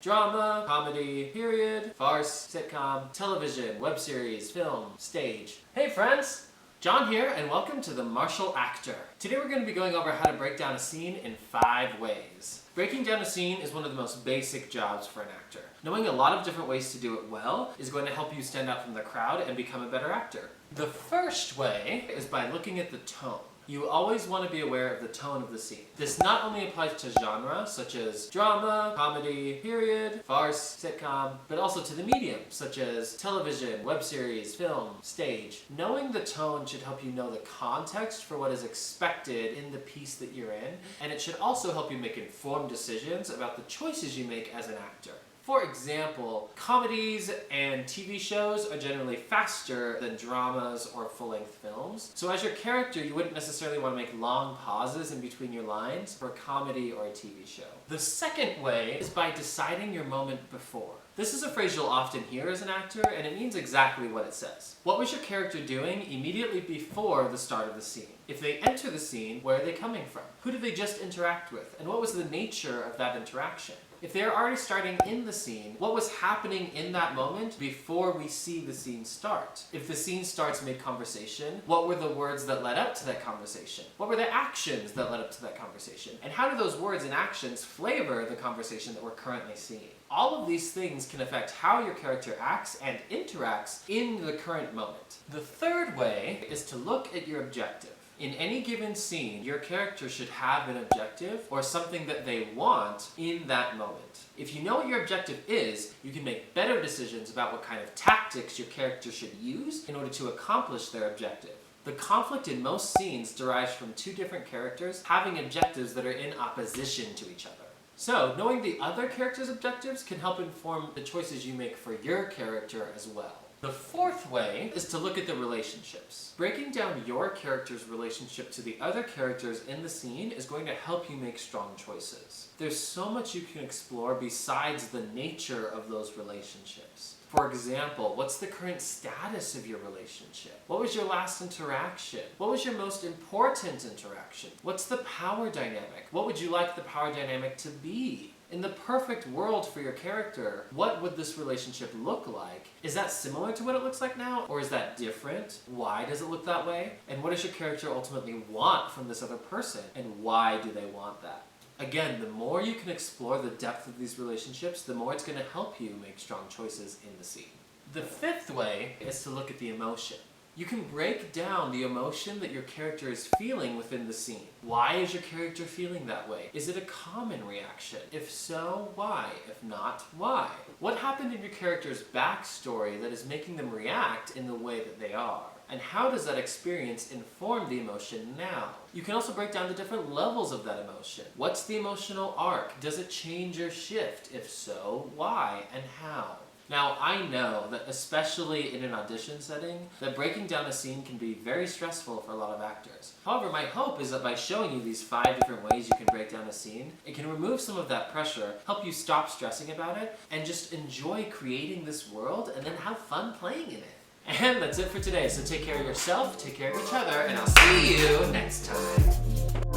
Drama, comedy, period, farce, sitcom, television, web series, film, stage. Hey friends! John here, and welcome to The Martial Actor. Today we're going to be going over how to break down a scene in 5 ways. Breaking down a scene is one of the most basic jobs for an actor. Knowing a lot of different ways to do it well is going to help you stand out from the crowd and become a better actor. The first way is by looking at the tone. You always want to be aware of the tone of the scene. This not only applies to genre, such as drama, comedy, period, farce, sitcom, but also to the medium, such as television, web series, film, stage. Knowing the tone should help you know the context for what is expected in the piece that you're in, and it should also help you make informed decisions about the choices you make as an actor. For example, comedies and TV shows are generally faster than dramas or full-length films. So as your character, you wouldn't necessarily want to make long pauses in between your lines for a comedy or a TV show. The second way is by deciding your moment before. This is a phrase you'll often hear as an actor, and it means exactly what it says. What was your character doing immediately before the start of the scene? If they enter the scene, where are they coming from? Who did they just interact with? And what was the nature of that interaction? If they're already starting in the scene, what was happening in that moment before we see the scene start? If the scene starts mid-conversation, what were the words that led up to that conversation? What were the actions that led up to that conversation? And how do those words and actions flavor the conversation that we're currently seeing? All of these things can affect how your character acts and interacts in the current moment. The third way is to look at your objective. In any given scene, your character should have an objective or something that they want in that moment. If you know what your objective is, you can make better decisions about what kind of tactics your character should use in order to accomplish their objective. The conflict in most scenes derives from 2 different characters having objectives that are in opposition to each other. So, knowing the other character's objectives can help inform the choices you make for your character as well. The fourth way is to look at the relationships. Breaking down your character's relationship to the other characters in the scene is going to help you make strong choices. There's so much you can explore besides the nature of those relationships. For example, what's the current status of your relationship? What was your last interaction? What was your most important interaction? What's the power dynamic? What would you like the power dynamic to be? In the perfect world for your character, what would this relationship look like? Is that similar to what it looks like now, or is that different? Why does it look that way? And what does your character ultimately want from this other person, and why do they want that? Again, the more you can explore the depth of these relationships, the more it's going to help you make strong choices in the scene. The fifth way is to look at the emotion. You can break down the emotion that your character is feeling within the scene. Why is your character feeling that way? Is it a common reaction? If so, why? If not, why? What happened in your character's backstory that is making them react in the way that they are? And how does that experience inform the emotion now? You can also break down the different levels of that emotion. What's the emotional arc? Does it change or shift? If so, why and how? Now, I know that especially in an audition setting, that breaking down a scene can be very stressful for a lot of actors. However, my hope is that by showing you these 5 different ways you can break down a scene, it can remove some of that pressure, help you stop stressing about it, and just enjoy creating this world and then have fun playing in it. And that's it for today, so take care of yourself, take care of each other, and I'll see you next time.